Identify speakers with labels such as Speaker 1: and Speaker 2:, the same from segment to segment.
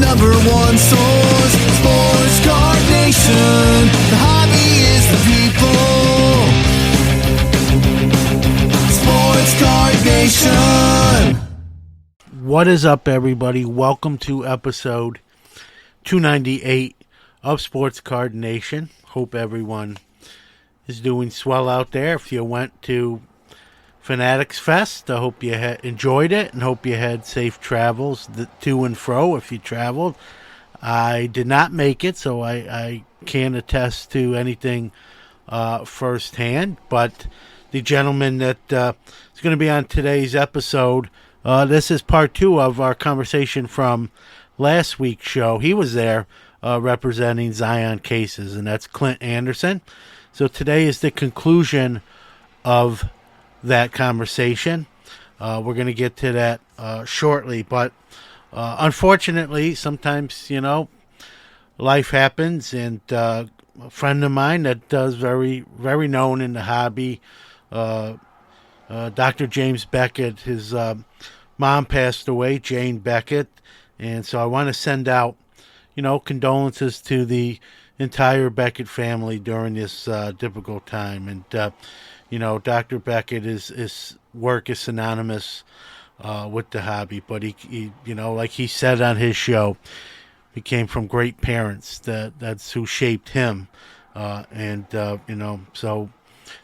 Speaker 1: number one source, Sports Card Nation. The hobby is the people. Sports Card Nation.
Speaker 2: What is up, everybody? Welcome to episode 298 of Sports Card Nation. Hope everyone is doing swell out there. If you went to Fanatics Fest, I hope you enjoyed it and hope you had safe travels to and fro if you traveled. I did not make it, so I can't attest to anything firsthand, but the gentleman that is going to be on today's episode, this is part two of our conversation from last week's show. He was there representing Zion Cases, and that's Clint Anderson. So today is the conclusion of that conversation. We're going to get to that shortly, but unfortunately, sometimes, life happens, and a friend of mine that does very, very known in the hobby, Dr. James Beckett, his mom passed away, Jane Beckett, and so I want to send out, condolences to the entire Beckett family during this difficult time. And Dr. Beckett, his work is synonymous with the hobby, but he like he said on his show, he came from great parents. That's who shaped him, so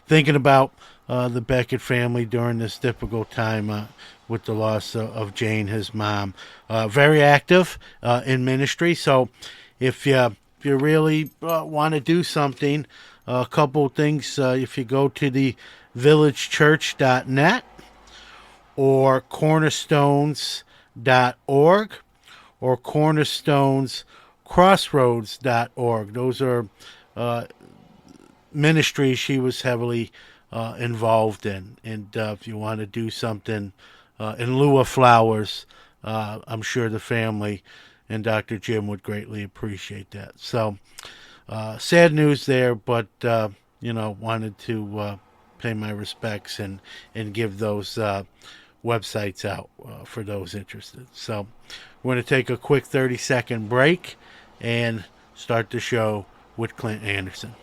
Speaker 2: thinking about the Beckett family during this difficult time with the loss of Jane, his mom. Very active in ministry. So if you really want to do something, a couple of things, if you go to the villagechurch.net or cornerstones.org or cornerstonescrossroads.org. Those are ministries she was heavily involved in. And if you want to do something in lieu of flowers, I'm sure the family and Dr. Jim would greatly appreciate that. So sad news there, but wanted to pay my respects and give those websites out for those interested. So we're going to take a quick 30-second break and start the show with Clint Anderson.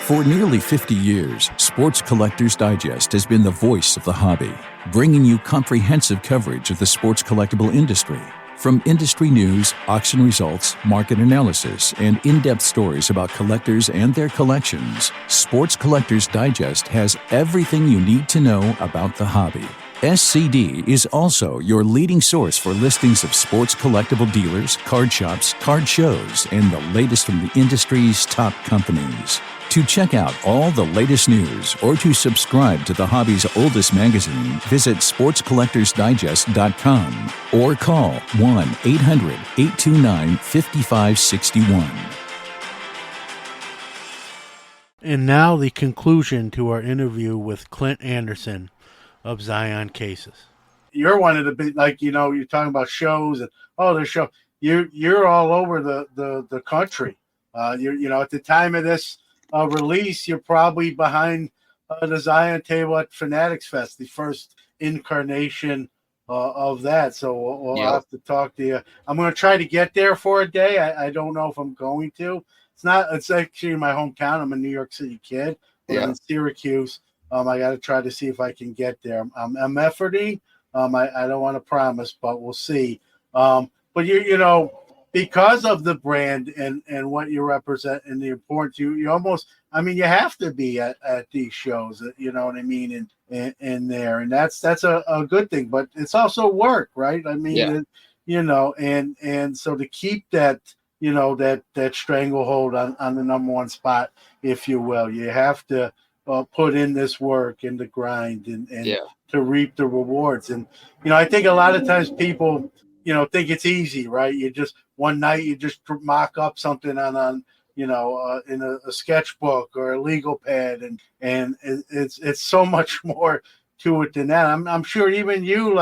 Speaker 3: For nearly 50 years, Sports Collectors Digest has been the voice of the hobby, bringing you comprehensive coverage of the sports collectible industry. From industry news, auction results, market analysis, and in-depth stories about collectors and their collections, Sports Collectors Digest has everything you need to know about the hobby. SCD is also your leading source for listings of sports collectible dealers, card shops, card shows, and the latest from the industry's top companies. To check out all the latest news or to subscribe to the hobby's oldest magazine, visit sportscollectorsdigest.com or call 1-800-829-5561.
Speaker 2: And now the conclusion to our interview with Clint Anderson of Zion Cases. You're one of the big, you're talking about shows and there's show. You're all over the country. You're at the time of this release, you're probably behind the Zion table at Fanatics Fest, the first incarnation of that. So we'll have to talk to you. I'm going to try to get there for a day. I don't know if I'm going to. It's actually my hometown. I'm a New York City kid. I'm in Syracuse. I got to try to see if I can get there. I'm efforting. I don't want to promise, but we'll see. But because of the brand and what you represent and the importance, you almost, you have to be at these shows, you know what I mean, and there, and that's a good thing, but it's also work, right? And so to keep that, that stranglehold on the number one spot, if you will, you have to put in this work and the grind and to reap the rewards. And, I think a lot of times people, think it's easy, right? You just one night you just mock up something on in a sketchbook or a legal pad, and it's so much more to it than that. I'm sure even you,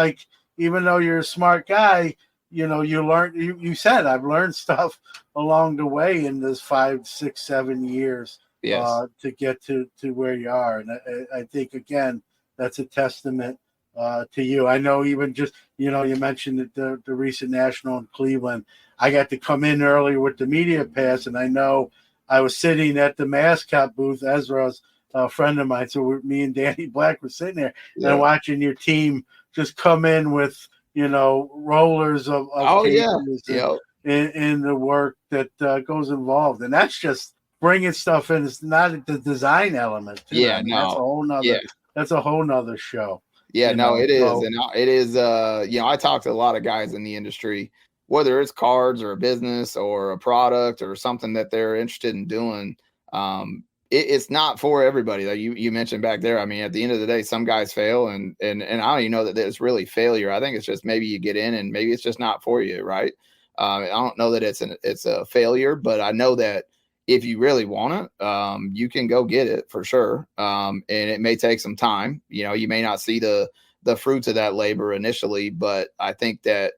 Speaker 2: even though you're a smart guy, you learn. You said I've learned stuff along the way in this 5, 6, 7 years to get to where you are, and I think again that's a testament to you. I know even just, you mentioned that the recent national in Cleveland, I got to come in earlier with the media pass, and I know I was sitting at the mascot booth. Ezra's a friend of mine, so me and Danny Black were sitting there and watching your team just come in with, rollers of cases in the work that goes involved. And that's just bringing stuff in. It's not the design element. Too.
Speaker 4: Yeah,
Speaker 2: that's a whole nother. That's a whole nother show.
Speaker 4: Yeah, it is. And it is, I talk to a lot of guys in the industry, whether it's cards or a business or a product or something that they're interested in doing. It's not for everybody. Like you mentioned back there. I mean, at the end of the day, some guys fail and I don't even know that it's really failure. I think it's just maybe you get in and maybe it's just not for you. Right. I don't know that it's a failure, but I know that if you really want it, you can go get it for sure. And it may take some time. You may not see the fruits of that labor initially, but I think that,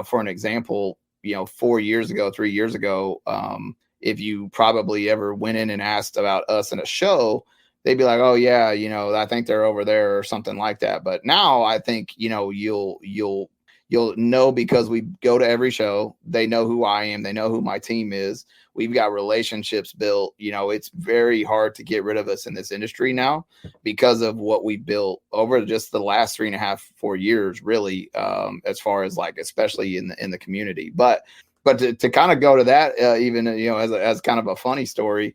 Speaker 4: for an example, 3 years ago, if you probably ever went in and asked about us in a show, they'd be like, oh yeah, I think they're over there or something like that. But now I think, you'll know because we go to every show. They know who I am. They know who my team is. We've got relationships built. It's very hard to get rid of us in this industry now because of what we built over just the last 3.5, 4 years, really, as far as like, especially in the community. But to kind of go to that, even, as kind of a funny story,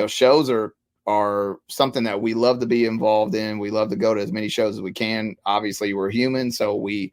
Speaker 4: shows are something that we love to be involved in. We love to go to as many shows as we can. Obviously we're human, so we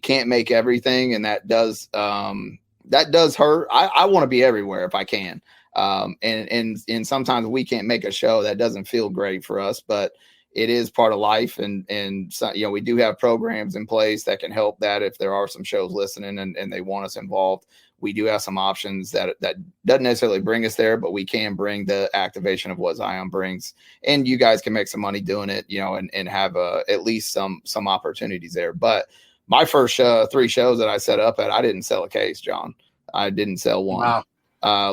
Speaker 4: can't make everything. And that does hurt. I want to be everywhere if I can. And sometimes we can't make a show. That doesn't feel great for us, but it is part of life. And so, we do have programs in place that can help that if there are some shows listening and they want us involved. We do have some options that doesn't necessarily bring us there, but we can bring the activation of what Zion brings, and you guys can make some money doing it, and have at least some opportunities there. But my first 3 shows that I set up at, I didn't sell a case, John. I didn't sell one. Wow.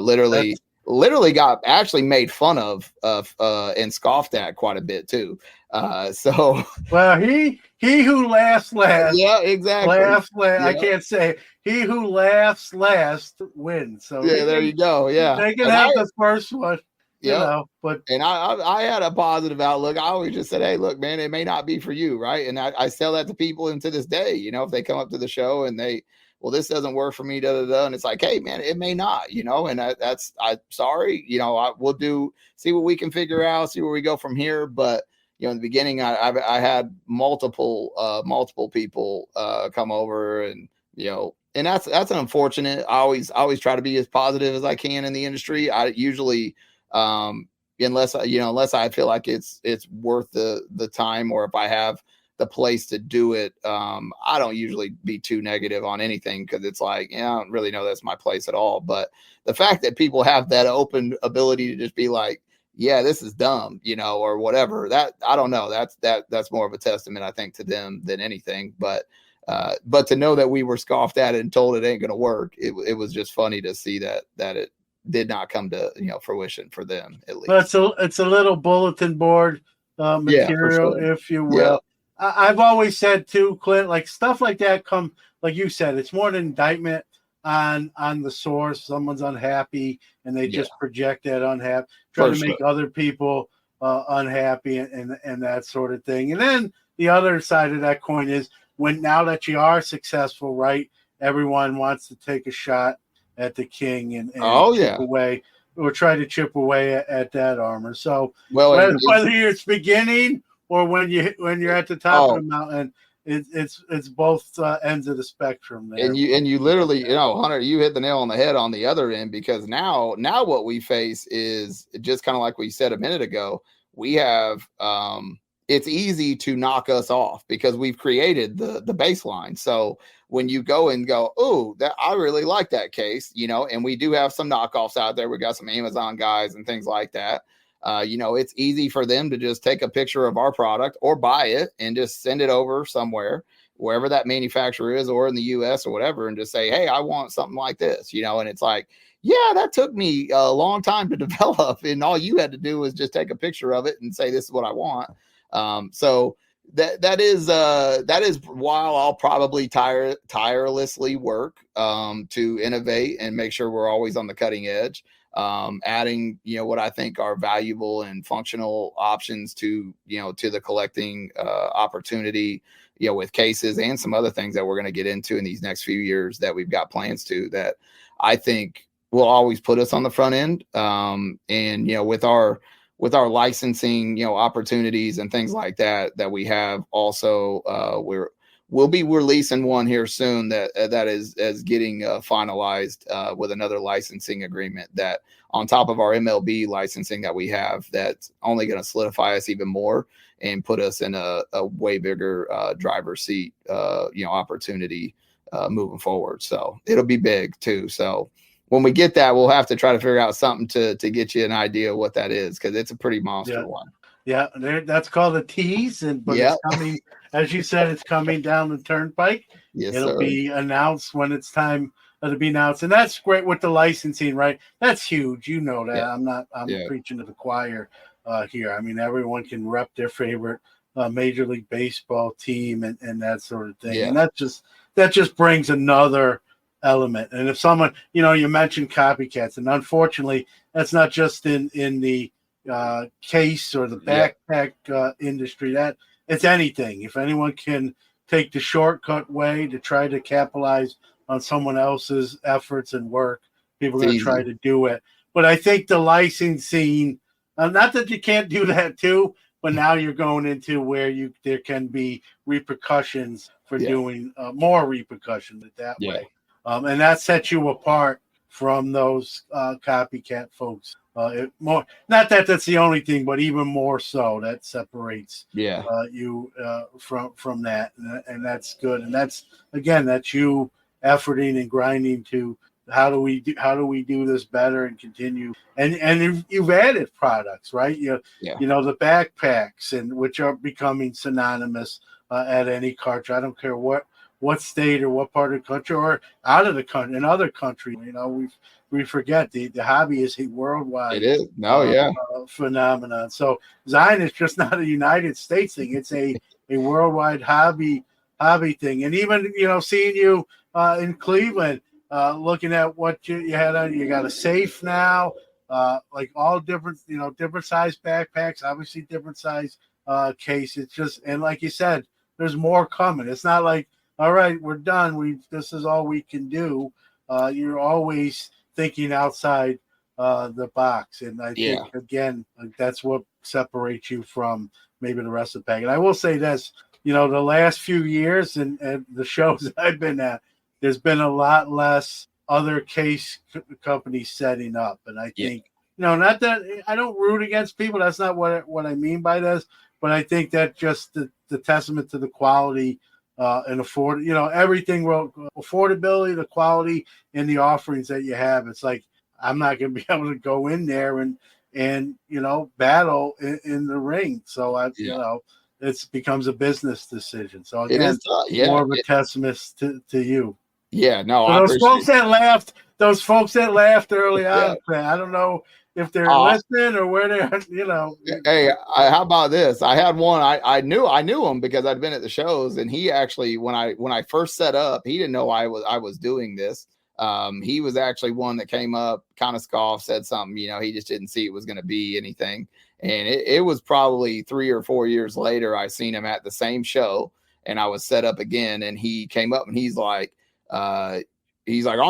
Speaker 4: Literally got actually made fun of and scoffed at quite a bit too. So
Speaker 2: well, he who laughs last.
Speaker 4: Yeah, exactly.
Speaker 2: Laughs last. Yeah. I can't say he who laughs last wins. So
Speaker 4: yeah, there you go. Yeah,
Speaker 2: they can have the first one.
Speaker 4: Yeah,
Speaker 2: but
Speaker 4: I had a positive outlook. I always just said, hey, look, man, it may not be for you, right? And I tell that to people, and to this day, if they come up to the show and this doesn't work for me, and it's like, hey, man, it may not, and I'm sorry, we'll see what we can figure out, see where we go from here. But in the beginning, I had multiple people come over, and and that's an unfortunate. I always try to be as positive as I can in the industry. I usually, unless I feel like it's worth the time, or if I have the place to do it, I don't usually be too negative on anything, because it's like, I don't really know that's my place at all. But the fact that people have that open ability to just be like, yeah, this is dumb, or whatever, that I don't know, that's more of a testament, I think, to them than anything. But to know that we were scoffed at and told it ain't gonna work, it was just funny to see that it did not come to fruition for them, at least.
Speaker 2: Well, it's a little bulletin board material, sure, if you will. Yeah. I've always said too, Clint, like stuff like that like you said, it's more an indictment on the source. Someone's unhappy and they just project that unhappy, try to make other people unhappy and that sort of thing. And then the other side of that coin is now that you are successful, right? Everyone wants to take a shot at the king and chip away, or try to chip away at that armor. So whether it's beginning or when you're at the top of the mountain, it's both ends of the spectrum there.
Speaker 4: And you literally, Hunter, you hit the nail on the head on the other end, because now what we face is just kind of like we said a minute ago. We have it's easy to knock us off because we've created the baseline. So when you go, oh, that I really like that case, and we do have some knockoffs out there. We got some Amazon guys and things like that. It's easy for them to just take a picture of our product or buy it and just send it over somewhere, wherever that manufacturer is, or in the US or whatever, and just say, hey, I want something like this, and it's like, yeah, that took me a long time to develop, and all you had to do was just take a picture of it and say, this is what I want. So that is while I'll probably tirelessly work to innovate and make sure we're always on the cutting edge, adding what I think are valuable and functional options to to the collecting opportunity, with cases and some other things that we're going to get into in these next few years that we've got plans to, that I think will always put us on the front end. And with our licensing, opportunities and things like that we have also, we'll be releasing one here soon that is getting finalized with another licensing agreement that on top of our MLB licensing that we have, that's only going to solidify us even more and put us in a way bigger driver's seat, opportunity moving forward. So it'll be big too. So when we get that, we'll have to try to figure out something to get you an idea of what that is, because it's a pretty monster one.
Speaker 2: Yeah, that's called a tease, but it's coming, as you said, it's coming down the turnpike.
Speaker 4: Yes,
Speaker 2: it'll
Speaker 4: sir.
Speaker 2: be announced when it's time to be announced, and that's great with the licensing, right? That's huge. You know that.
Speaker 4: Yeah.
Speaker 2: I'm preaching to the choir here. I mean, everyone can rep their favorite Major League Baseball team and that sort of thing, and that just brings another element. And if someone, you mentioned copycats, and unfortunately, that's not just in the case or the backpack industry. That it's anything. If anyone can take the shortcut way to try to capitalize on someone else's efforts and work, people are going to try to do it. But I think the licensing, not that you can't do that too, but now you're going into where there can be repercussions for doing more repercussions that way. And that sets you apart from those copycat folks. More, not that that's the only thing, but even more so, that separates you from that, and that's good. And that's you efforting and grinding to how do we do this better and continue. And you've added products, right? The backpacks, and which are becoming synonymous at any cartridge. I don't care what state or what part of the country or out of the country, in other countries. We forget the hobby is a worldwide phenomenon. So Zion is just not a United States thing. It's a worldwide hobby thing. And even, seeing you in Cleveland, looking at what you had on, you got a safe now, like all different size backpacks, obviously different size case. It's just, and like you said, there's more coming. It's not like, all right, we're done. This is all we can do. You're always thinking outside the box, and I think again that's what separates you from maybe the rest of the pack. And I will say this, the last few years and the shows I've been at, there's been a lot less other case companies setting up, and I think not that I don't root against people. That's not what I mean by this, but I think that just the testament to the quality. And everything, affordability, the quality, and the offerings that you have. It's like I'm not going to be able to go in there and battle in the ring. So it becomes a business decision. So again, more of a testament to you.
Speaker 4: Yeah, no,
Speaker 2: so those folks that laughed early on, I don't know if they're listening or where they're,
Speaker 4: Hey, how about this? I had one. I knew him because I'd been at the shows, and he actually, when I first set up, he didn't know I was doing this. He was actually one that came up, kind of scoffed, said something. He just didn't see it was going to be anything. And it was probably 3 or 4 years later, I seen him at the same show, and I was set up again, and he came up and he's like, aren't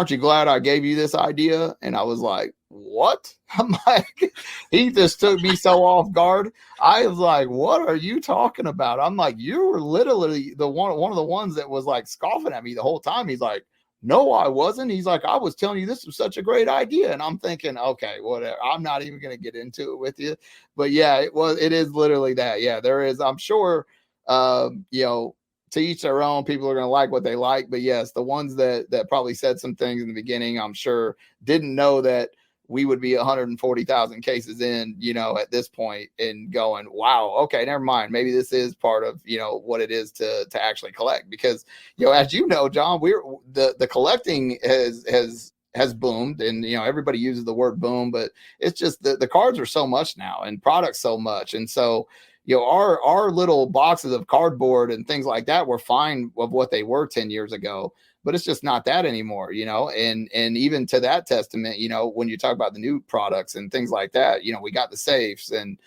Speaker 4: you glad I gave you this idea? And I was like, what? I'm like, he just took me so off guard. I was like, what are you talking about? I'm like, you were literally one of the ones that was like scoffing at me the whole time. He's like, no, I wasn't. He's like, I was telling you this was such a great idea. And I'm thinking, okay, whatever. I'm not even going to get into it with you. But yeah, it is literally that. Yeah, there is, I'm sure, to each their own. People are going to like what they like, but yes, the ones that probably said some things in the beginning, I'm sure didn't know that we would be 140,000 cases in, at this point, and going, wow, okay, never mind. Maybe this is part of, what it is to actually collect, because, as you know, John, the collecting has boomed, and, everybody uses the word boom, but it's just the cards are so much now and products so much. And so, our little boxes of cardboard and things like that were fine of what they were 10 years ago, but it's just not that anymore, and even to that testament, when you talk about the new products and things like that, we got the safes and,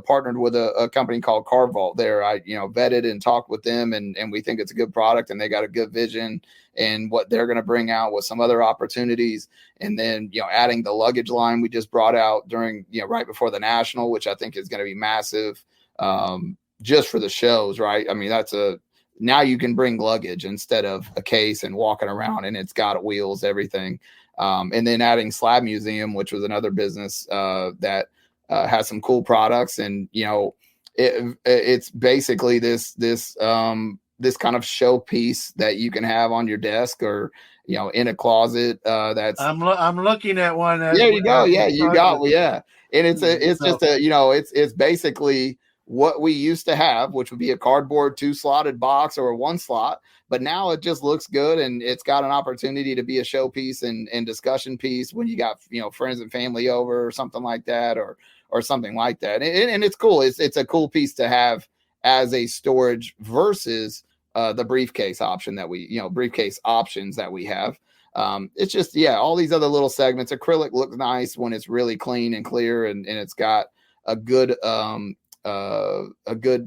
Speaker 4: partnered with a company called Car Vault there. I, vetted and talked with them and we think it's a good product and they got a good vision and what they're going to bring out with some other opportunities. And then, adding the luggage line we just brought out during, right before the National, which I think is going to be massive, just for the shows, right? I mean, now you can bring luggage instead of a case and walking around, and it's got wheels, everything. And then adding Slab Museum, which was another business that has some cool products. And, it's basically this kind of showpiece that you can have on your desk or, in a closet.
Speaker 2: I'm looking at one.
Speaker 4: There you go. Yeah, you got. Well, yeah. And it's basically what we used to have, which would be a cardboard 2-slotted box or a 1-slot, but now it just looks good and it's got an opportunity to be a showpiece and discussion piece when you got, friends and family over or something like that, or something like that. And it's cool. It's a cool piece to have as a storage versus the briefcase option that briefcase options that we have. It's just, all these other little segments. Acrylic looks nice when it's really clean and clear and it's got a good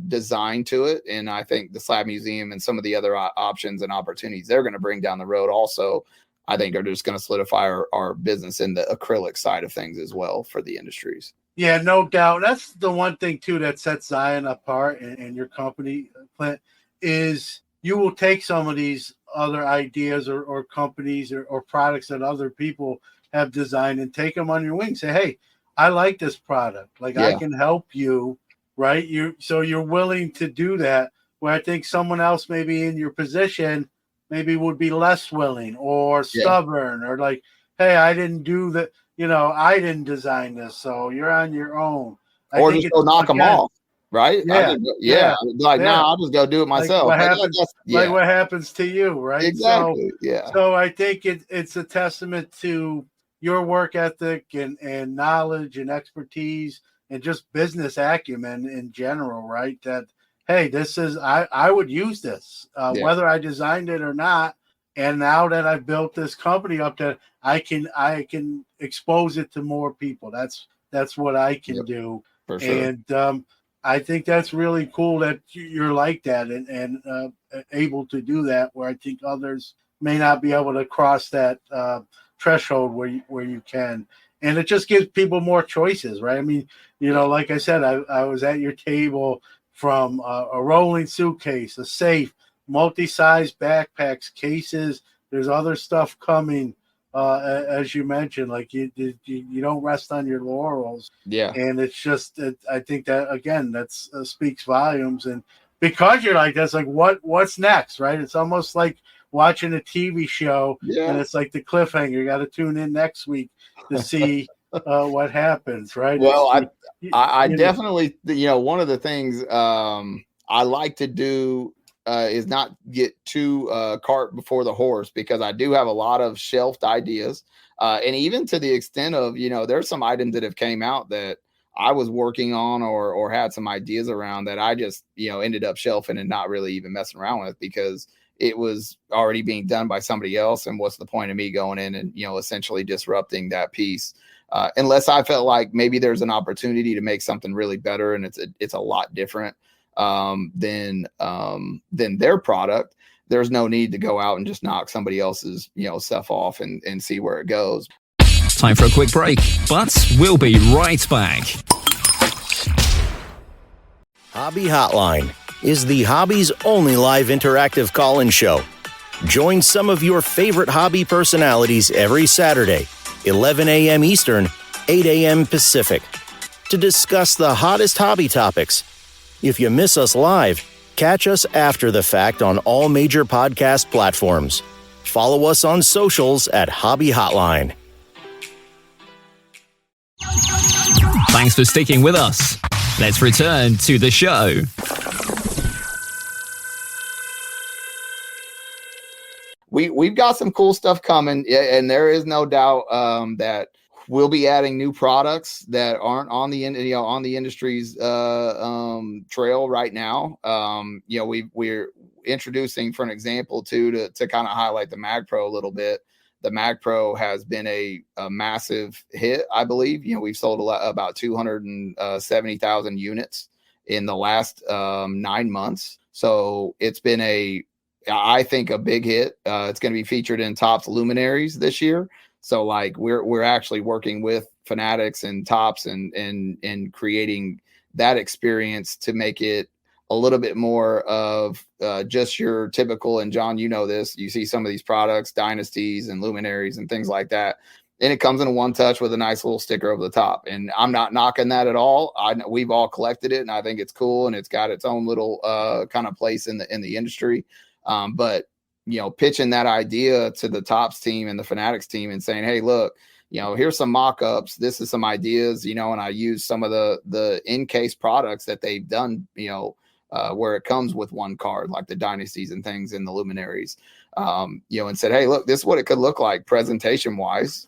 Speaker 4: design to it. And I think the Slab Museum and some of the other options and opportunities they're going to bring down the road also, I think are just going to solidify our business in the acrylic side of things as well for the industries.
Speaker 2: Yeah, no doubt. That's the one thing too that sets Zion apart and your company, Clint, is you will take some of these other ideas or companies or products that other people have designed and take them on your wing. Say, hey, I like this product. Like, I can help you, right? So you're willing to do that, where I think someone else maybe in your position maybe would be less willing or stubborn or like, hey, I didn't do that. I didn't design this, so you're on your own.
Speaker 4: Or just go knock them off, right? I'll just go do it myself.
Speaker 2: Like what happens to you, right?
Speaker 4: Exactly.
Speaker 2: So I think it's a testament to your work ethic and knowledge and expertise and just business acumen in general, right? That, hey, this is I would use this, whether I designed it or not. And now that I've built this company up, that I can expose it to more people. That's what I can do.
Speaker 4: For sure.
Speaker 2: And I think that's really cool that you're like that and able to do that, where I think others may not be able to cross that threshold where you can. And it just gives people more choices, right? I mean, like I said, I was at your table, from a rolling suitcase, a safe, multi-size backpacks, cases. There's other stuff coming, as you mentioned. Like you don't rest on your laurels.
Speaker 4: Yeah.
Speaker 2: And it's just, I think that again, that's speaks volumes. And because you're like, that's like, what's next, right? It's almost like watching a TV show, and it's like the cliffhanger. You got to tune in next week to see what happens, right?
Speaker 4: Well, I definitely, one of the things I like to do is not get too cart before the horse, because I do have a lot of shelved ideas. And even to the extent of, there's some items that have came out that I was working on or had some ideas around that I just, ended up shelving and not really even messing around with, because it was already being done by somebody else. And what's the point of me going in and, essentially disrupting that piece? Unless I felt like maybe there's an opportunity to make something really better and it's a lot different than their product. There's no need to go out and just knock somebody else's stuff off and see where it goes.
Speaker 5: Time for a quick break, but we'll be right back.
Speaker 6: Hobby Hotline is the hobby's only live interactive call-in show. Join some of your favorite hobby personalities every Saturday, 11 a.m. Eastern, 8 a.m. Pacific, to discuss the hottest hobby topics. If you miss us live, catch us after the fact on all major podcast platforms. Follow us on socials at Hobby Hotline.
Speaker 5: Thanks for sticking with us. Let's return to the show.
Speaker 4: We've got some cool stuff coming, and there is no doubt that we'll be adding new products that aren't on the on the industry's trail right now. We're introducing, for an example, to kind of highlight the Mag Pro a little bit. The Mag Pro has been a massive hit, I believe. We've sold about 270,000 units in the last 9 months. So it's been I think a big hit. It's going to be featured in Topps luminaries this year. So like we're actually working with Fanatics and Topps and creating that experience to make it a little bit more of just your typical, and John, you know this, you see some of these products, dynasties and luminaries and things like that, and it comes in a one touch with a nice little sticker over the top. And I'm not knocking that at all. We've all collected it, and I think it's cool, and it's got its own little kind of place in the industry. But pitching that idea to the Topps team and the Fanatics team and saying, hey, look, here's some mock-ups. This is some ideas, and I use some of the in-case products that they've done, where it comes with one card, like the dynasties and things in the luminaries, and said, hey, look, this is what it could look like presentation wise.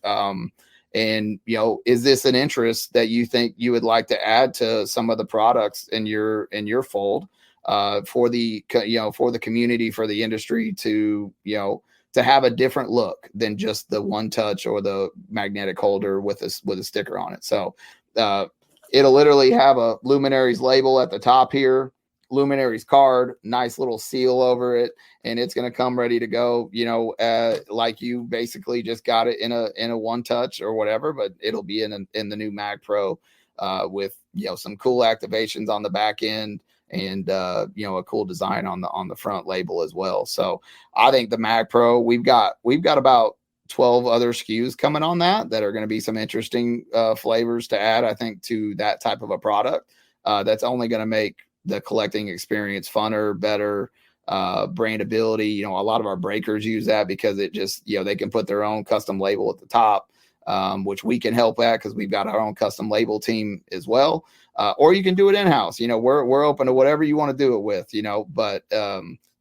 Speaker 4: And, is this an interest that you think you would like to add to some of the products in your fold, for the community, for the industry to have a different look than just the one touch or the magnetic holder with a sticker on it. So, it'll literally have a luminaries label at the top here, luminaries card, nice little seal over it, and it's going to come ready to go, like you basically just got it in a one touch or whatever, but it'll be in the new Mag Pro, with, some cool activations on the back end and, a cool design on the front label as well. So I think the Mag Pro, we've got about 12 other SKUs coming on that are going to be some interesting flavors to add, I think, to that type of a product. That's only going to make the collecting experience funner, better, brandability. A lot of our breakers use that because it just, they can put their own custom label at the top, which we can help at because we've got our own custom label team as well. Or you can do it in-house. We're open to whatever you want to do it with, but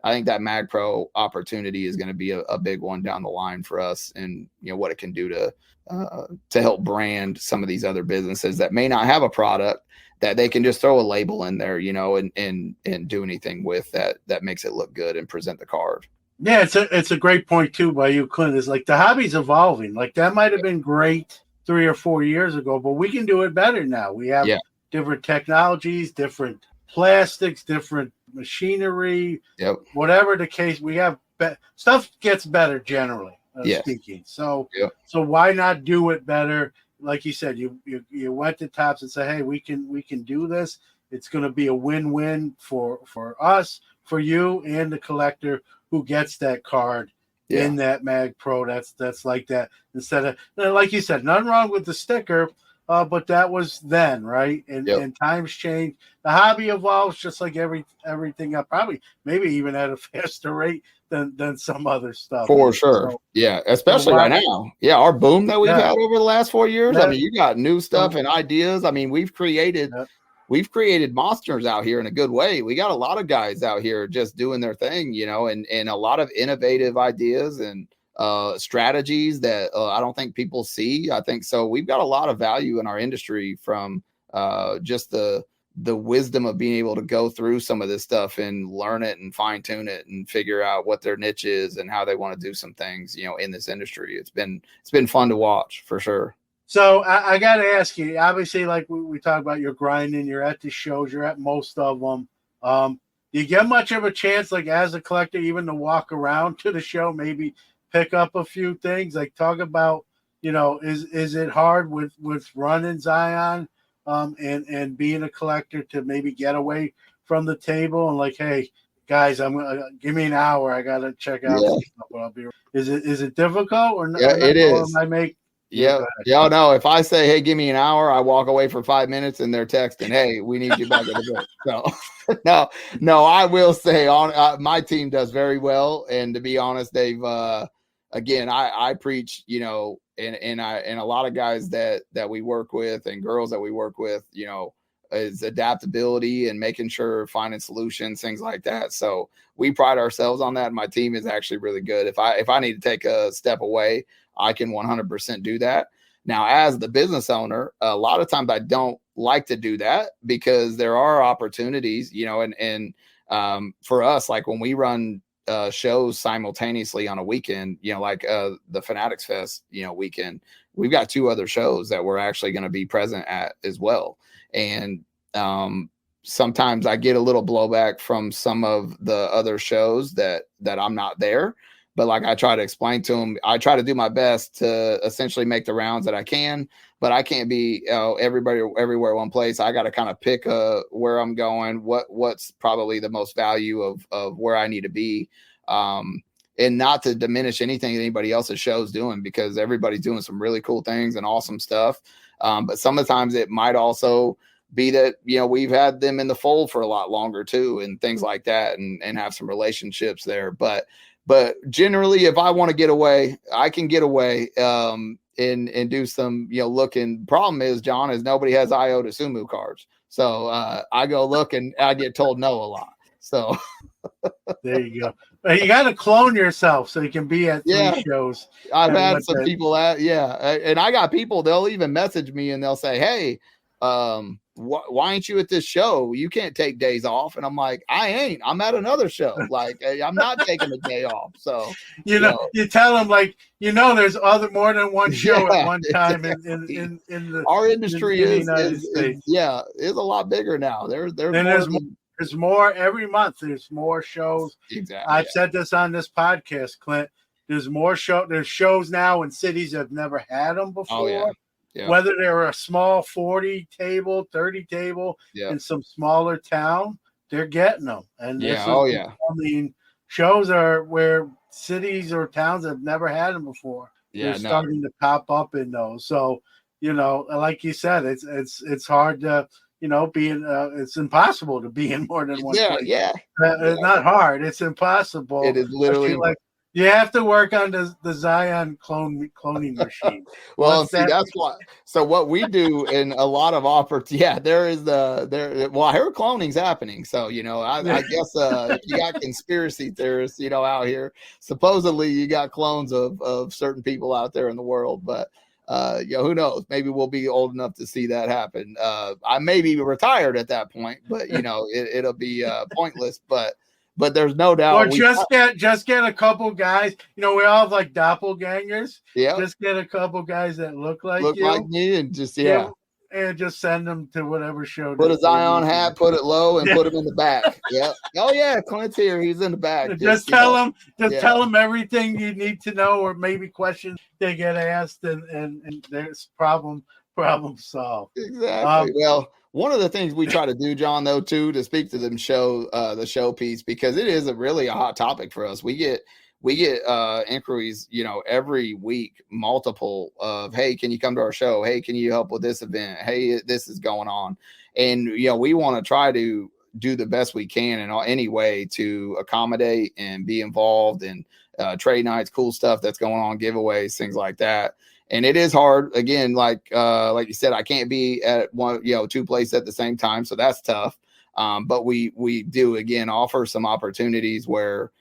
Speaker 4: I think that Mag Pro opportunity is going to be a big one down the line for us, and what it can do to help brand some of these other businesses that may not have a product that they can just throw a label in there, and do anything with that makes it look good and present the card.
Speaker 2: Yeah, it's a great point too by you, Clint. Is like the hobby's evolving. Like that might have been great 3 or 4 years ago, but we can do it better now. We have different technologies, different plastics, different machinery. Yep. Whatever the case, we have stuff gets better generally speaking. So so why not do it better? Like you said, you went to Topps and said, hey, we can do this. It's going to be a win-win for us, for you, and the collector who gets that card in that Mag Pro. That's like that. Instead of, like you said, nothing wrong with the sticker, but that was then, right? And times change. The hobby evolves just like everything up, probably maybe even at a faster rate than some other stuff.
Speaker 4: For sure. So, especially right now. Yeah, our boom that we've had over the last 4 years. I mean, you got new stuff and ideas. I mean, we've created monsters out here in a good way. We got a lot of guys out here just doing their thing, and a lot of innovative ideas and strategies that I don't think people see. I think so. We've got a lot of value in our industry from just the wisdom of being able to go through some of this stuff and learn it and fine tune it and figure out what their niche is and how they want to do some things, in this industry. It's been fun to watch for sure.
Speaker 2: So I got to ask you, obviously, like we talk about, you're grinding, you're at the shows, you're at most of them. Do you get much of a chance, like as a collector, even to walk around to the show, maybe pick up a few things? Like talk about, is it hard with running Zion and being a collector to maybe get away from the table and like, hey, guys, give me an hour. I got to check out some stuff. But is it difficult or not?
Speaker 4: Yeah, it is.
Speaker 2: No.
Speaker 4: If I say, hey, give me an hour, I walk away for 5 minutes and they're texting, hey, we need you back at the book. So no, I will say my team does very well. And to be honest, they've, again, I preach, and a lot of guys that we work with and girls that we work with, is adaptability and making sure finding solutions, things like that. So we pride ourselves on that. My team is actually really good. If I need to take a step away, I can 100% do that. Now, as the business owner, a lot of times I don't like to do that because there are opportunities, and for us, like when we run shows simultaneously on a weekend, like the Fanatics Fest, weekend, we've got 2 other shows that we're actually going to be present at as well. And sometimes I get a little blowback from some of the other shows that I'm not there. But like I try to explain to them, I try to do my best to essentially make the rounds that I can, but I can't be everybody everywhere one place. I got to kind of pick where I'm going, what's probably the most value of where I need to be, and not to diminish anything anybody else's show's doing, because everybody's doing some really cool things and awesome stuff. But sometimes it might also be that, we've had them in the fold for a lot longer too, and things like that, and have some relationships there. But generally, if I want to get away, I can get away and do some, looking. Problem is, John, is nobody has Iota Sumu cards. So I go look and I get told no a lot. So
Speaker 2: there you go. But you got to clone yourself so you can be at 3 shows.
Speaker 4: I've had some people and I got people, they'll even message me and they'll say, hey, why ain't you at this show? You can't take days off. And I'm like, I'm at another show. Like, I'm not taking a day off. So,
Speaker 2: you tell them, like, there's more than one show at one time in the
Speaker 4: our industry
Speaker 2: in the
Speaker 4: is
Speaker 2: United States.
Speaker 4: Is a lot bigger now.
Speaker 2: There's more every month. There's more shows.
Speaker 4: Exactly.
Speaker 2: I've said this on this podcast, Clint. There's there's shows now in cities that have never had them before.
Speaker 4: Oh, yeah. Yeah.
Speaker 2: Whether they're a small 40 table, 30 table in some smaller town, they're getting them. And I mean, shows are where cities or towns have never had them before. They're starting to pop up in those. So, like you said, it's hard to, it's impossible to be in more than one place. It's not hard. It's impossible.
Speaker 4: It is literally
Speaker 2: like, you have to work on the Zion cloning machine.
Speaker 4: Well, that's why. So what we do in a lot of there is well, I heard cloning's happening. So, I guess if you got conspiracy theorists, out here, supposedly you got clones of certain people out there in the world, but who knows? Maybe we'll be old enough to see that happen. I may be retired at that point, but it'll be pointless. But there's no doubt.
Speaker 2: Or just get a couple guys. We all have like doppelgangers.
Speaker 4: Yeah.
Speaker 2: Just get a couple guys that look like
Speaker 4: me, and just
Speaker 2: and just send them to whatever show.
Speaker 4: Put a Zion hat, put it low, and put him in the back. Yeah. Oh yeah, Clint's here. He's in the back.
Speaker 2: Just tell them. Tell them everything you need to know, or maybe questions they get asked, and there's problem solved.
Speaker 4: Exactly. Well, one of the things we try to do, John, though, too, to speak to the show piece, because it is really a hot topic for us. We get inquiries, every week, multiple of, hey, can you come to our show? Hey, can you help with this event? Hey, this is going on. And, we want to try to do the best we can in any way to accommodate and be involved in trade nights, cool stuff that's going on, giveaways, things like that. And it is hard. Again, like you said, I can't be at one, 2 places at the same time. So that's tough. But we do, again, offer some opportunities where,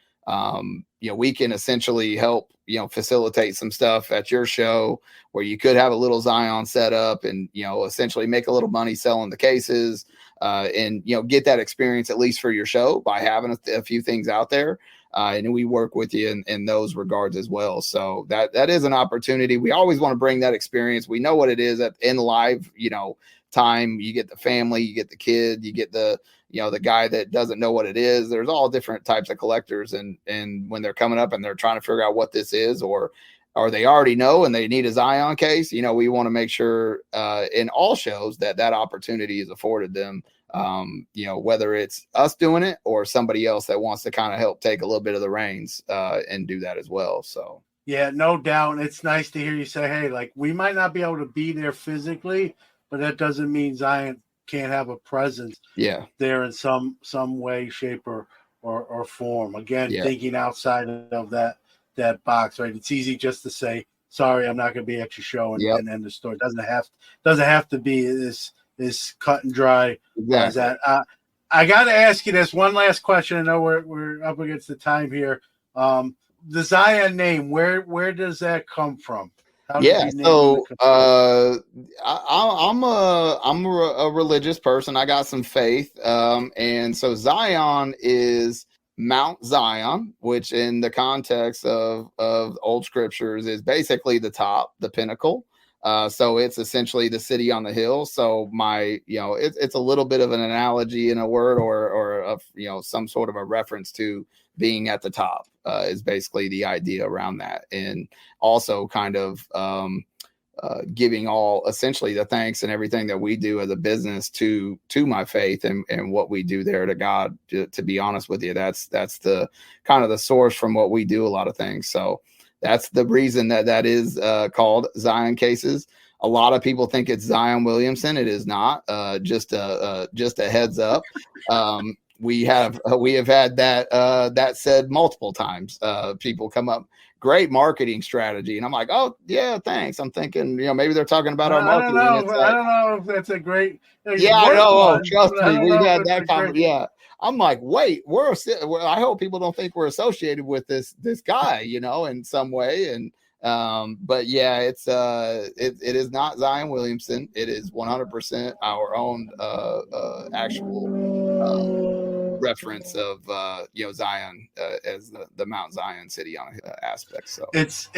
Speaker 4: we can essentially help, facilitate some stuff at your show where you could have a little Zion set up and, essentially make a little money selling the cases and, get that experience at least for your show by having a few things out there. And we work with you in those regards as well. So that is an opportunity. We always want to bring that experience. We know what it is in live, time. You get the family, you get the kid, you get the guy that doesn't know what it is. There's all different types of collectors. And when they're coming up and they're trying to figure out what this is, or they already know and they need a Zion case, we want to make sure in all shows that opportunity is afforded them. Whether it's us doing it or somebody else that wants to kind of help take a little bit of the reins and do that as well. So,
Speaker 2: yeah, no doubt. It's nice to hear you say, hey, like, we might not be able to be there physically, but that doesn't mean Zion can't have a presence there in some way, shape, or form. Again, thinking outside of that box, right? It's easy just to say, sorry, I'm not going to be at your show and end the story. It doesn't have to be this cut and dry as that. I got to ask you this one last question. I know we're up against the time here. The Zion name, where does that come from? How did
Speaker 4: Yeah,
Speaker 2: you name
Speaker 4: so
Speaker 2: the
Speaker 4: I'm a religious person. I got some faith, and so Zion is Mount Zion, which in the context of old scriptures is basically the top, the pinnacle. So it's essentially the city on the hill. So it's a little bit of an analogy in a word, or some sort of a reference to being at the top, is basically the idea around that. And also kind of giving all essentially the thanks and everything that we do as a business to my faith and what we do there to God. To be honest with you, that's the kind of the source from what we do a lot of things. So that's the reason that is called Zion Cases. A lot of people think it's Zion Williamson. It is not. Just a heads up. We have had that said multiple times. People come up, great marketing strategy, and I'm like, oh yeah, thanks. I'm thinking, maybe they're talking about our
Speaker 2: I don't
Speaker 4: marketing.
Speaker 2: know.
Speaker 4: It's
Speaker 2: I
Speaker 4: like,
Speaker 2: don't know if that's a great.
Speaker 4: yeah, I know. Oh, trust
Speaker 2: I
Speaker 4: me,
Speaker 2: don't
Speaker 4: we've
Speaker 2: know if
Speaker 4: had
Speaker 2: it's
Speaker 4: that
Speaker 2: a
Speaker 4: comment.
Speaker 2: great.
Speaker 4: Yeah, I'm like, wait, I hope people don't think we're associated with this guy, in some way. And but yeah, it's it is not Zion Williamson. It is 100% our own actual reference of Zion as the Mount Zion city on aspect. So
Speaker 2: It's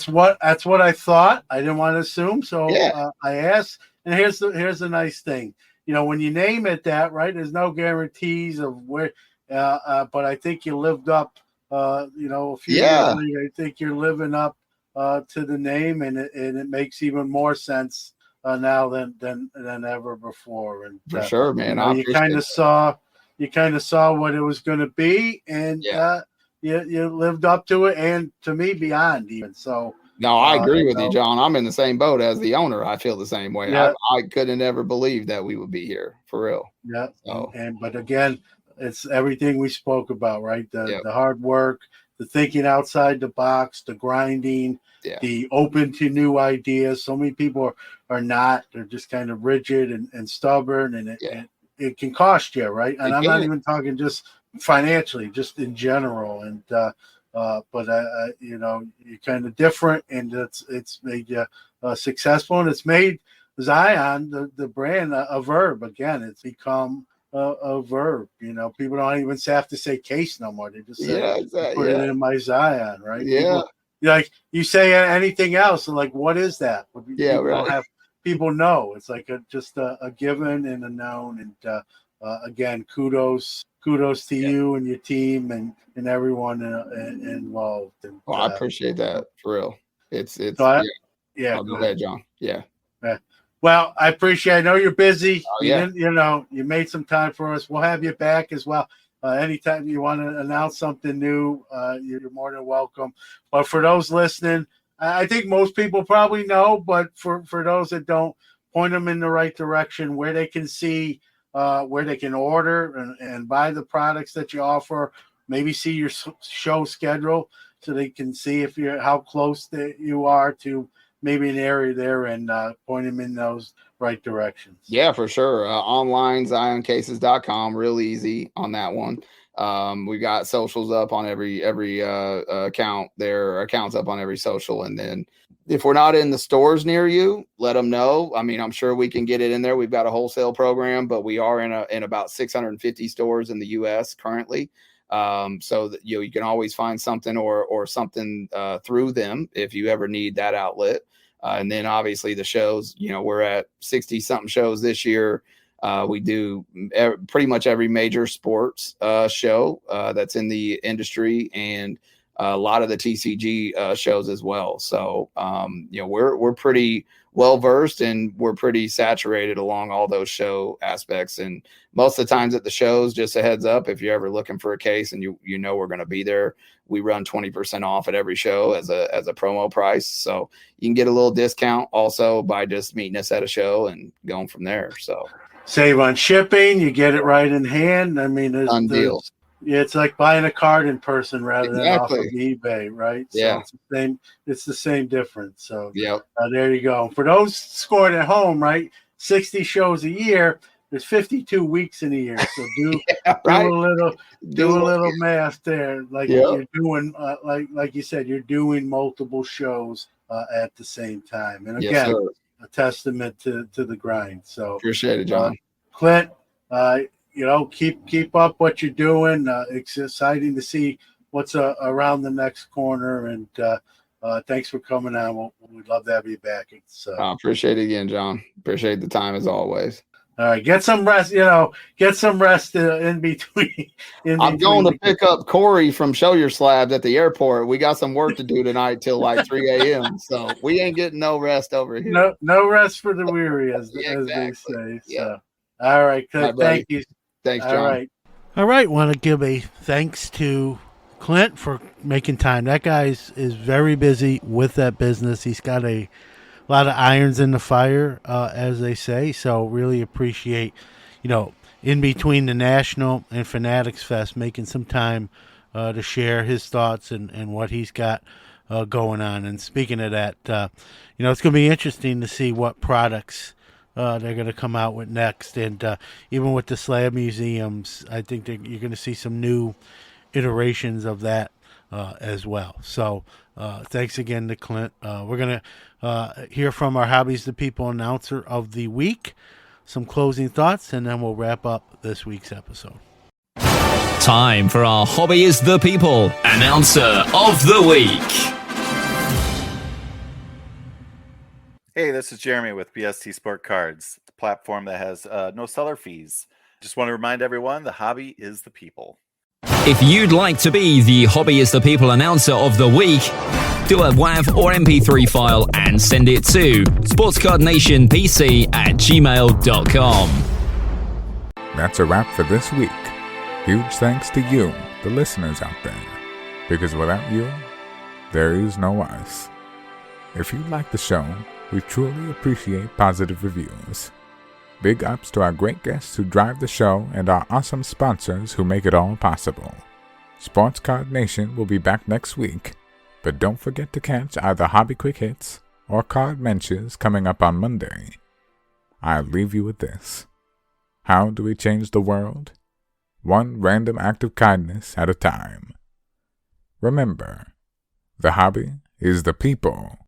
Speaker 2: what I thought. I didn't want to assume, so
Speaker 4: yeah,
Speaker 2: I asked. And here's the nice thing. When you name it that, right? There's no guarantees of where, but I think you lived up. A few years
Speaker 4: yeah,
Speaker 2: later, I think you're living up to the name, and it makes even more sense now than ever before. And
Speaker 4: for sure, man. I
Speaker 2: you
Speaker 4: appreciate it.
Speaker 2: You kind of saw what it was going to be, and
Speaker 4: Yeah.
Speaker 2: you lived up to it, and to me beyond even. So
Speaker 4: No, I agree with you, John. I'm in the same boat as the owner. I feel the same way.
Speaker 2: yeah,
Speaker 4: I could have never believed that we would be here for real.
Speaker 2: yeah,
Speaker 4: So
Speaker 2: but again, it's everything we spoke about, right?
Speaker 4: yeah,
Speaker 2: The hard work, the thinking outside the box, the grinding,
Speaker 4: yeah,
Speaker 2: the open to new ideas. So many people are not. They're just kind of rigid and stubborn, and
Speaker 4: yeah.
Speaker 2: it can cost you, right? And
Speaker 4: It
Speaker 2: I'm not
Speaker 4: can.
Speaker 2: even talking just financially, just in general. And but you're kind of different, and it's made you successful, and it's made Zion, the brand, a verb again. It's become a verb. People don't even have to say case no more. They just say,
Speaker 4: Yeah, exactly.
Speaker 2: put it
Speaker 4: Yeah,
Speaker 2: in my Zion, right?
Speaker 4: yeah,
Speaker 2: People like you say anything else, and like, what is that?
Speaker 4: yeah.
Speaker 2: People don't
Speaker 4: Right.
Speaker 2: have. People know it's like just a given and a known. And again, kudos to
Speaker 4: Yeah.
Speaker 2: you and your team and everyone involved. And
Speaker 4: Well, I appreciate that for real. It's
Speaker 2: so
Speaker 4: yeah.
Speaker 2: yeah,
Speaker 4: I'll go
Speaker 2: good.
Speaker 4: ahead, John. Yeah.
Speaker 2: Yeah. Well, I appreciate. I know you're busy.
Speaker 4: Oh
Speaker 2: You
Speaker 4: yeah.
Speaker 2: didn't. You made some time for us. We'll have you back as well. Anytime you want to announce something new, you're more than welcome. But for those listening, I think most people probably know. But for those that don't, point them in the right direction where they can see, where they can order and buy the products that you offer. Maybe see your show schedule so they can see if you're how close that you are to maybe an area there, and point them in those right directions.
Speaker 4: Yeah, for sure. Online, zioncases.com, real easy on that one. We got socials up on every account. There are accounts up on every social. And then if we're not in the stores near you, let them know. I mean, I'm sure we can get it in there. We've got a wholesale program, but we are in about 650 stores in the U.S. currently. So that you can always find something or something through them if you ever need that outlet. And then obviously the shows, we're at 60 something shows this year. We do pretty much every major sports show that's in the industry, and a lot of the TCG shows as well. So, we're pretty well versed, and we're pretty saturated along all those show aspects. And most of the times at the shows, just a heads up, if you're ever looking for a case and we're going to be there, we run 20% off at every show as a promo price. So you can get a little discount also by just meeting us at a show and going from there. So
Speaker 2: save on shipping, you get it right in hand. I mean,
Speaker 4: deal.
Speaker 2: It's like buying a card in person rather than off of
Speaker 4: Exactly.
Speaker 2: eBay, right?
Speaker 4: Yeah.
Speaker 2: So it's the same difference. So
Speaker 4: yep.
Speaker 2: There you go. For those scoring at home, right? 60 shows a year. There's 52 weeks in a year. So do a little math there. Like you're doing, like you said, you're doing multiple shows at the same time. And
Speaker 4: Yes,
Speaker 2: again,
Speaker 4: sir.
Speaker 2: a testament to the grind. So
Speaker 4: Appreciate it, John.
Speaker 2: Clint, keep up what you're doing. It's exciting to see what's around the next corner. And thanks for coming on. We'd love to have you back.
Speaker 4: I appreciate it again, John. Appreciate the time as always.
Speaker 2: All right, get some rest. Get some rest in between.
Speaker 4: I'm going to pick up Corey from Show Your Slabs at the airport. We got some work to do tonight till like 3 a.m. So we ain't getting no rest over here.
Speaker 2: No rest for the weary, as they say.
Speaker 4: Yeah.
Speaker 2: So, all right, good. Thank you.
Speaker 4: Thanks, John.
Speaker 2: All right. Want to give a thanks to Clint for making time. That guy is very busy with that business. He's got a lot of irons in the fire, as they say. So really appreciate, in between the National and Fanatics Fest, making some time to share his thoughts and what he's got going on. And speaking of that, it's going to be interesting to see what products they're going to come out with next. And even with the slab museums, I think you're going to see some new iterations of that as well. So thanks again to Clint. We're going to hear from our Hobbies the People announcer of the week, some closing thoughts, and then we'll wrap up this week's episode.
Speaker 5: Time for our Hobby is the People announcer of the week.
Speaker 7: Hey, this is Jeremy with BST Sport Cards, a platform that has no seller fees. Just want to remind everyone, the hobby is the people.
Speaker 5: If you'd like to be the Hobby is the People announcer of the week, do a WAV or MP3 file and send it to sportscardnationpc@gmail.com.
Speaker 8: That's a wrap for this week. Huge thanks to you, the listeners out there, because without you, there is no us. If you like the show, we truly appreciate positive reviews. Big ups to our great guests who drive the show and our awesome sponsors who make it all possible. Sports Card Nation will be back next week, but don't forget to catch either Hobby Quick Hits or Card Mentions coming up on Monday. I'll leave you with this. How do we change the world? One random act of kindness at a time. Remember, the hobby is the people.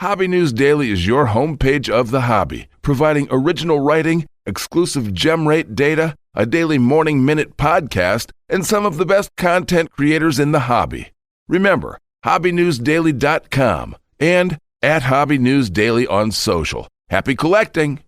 Speaker 9: Hobby News Daily is your homepage of the hobby, providing original writing, exclusive gem rate data, a daily morning minute podcast, and some of the best content creators in the hobby. Remember, hobbynewsdaily.com and at Hobby News Daily on social. Happy collecting!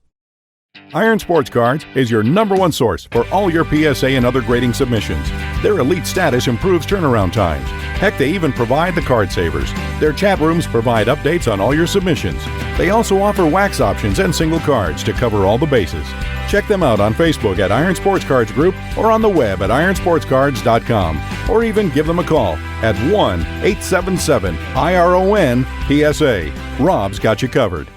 Speaker 10: Iron Sports Cards is your #1 source for all your PSA and other grading submissions. Their elite status improves turnaround times. Heck, they even provide the card savers. Their chat rooms provide updates on all your submissions. They also offer wax options and single cards to cover all the bases. Check them out on Facebook at Iron Sports Cards Group or on the web at ironsportscards.com, or even give them a call at 1-877-IRON-PSA. Rob's got you covered.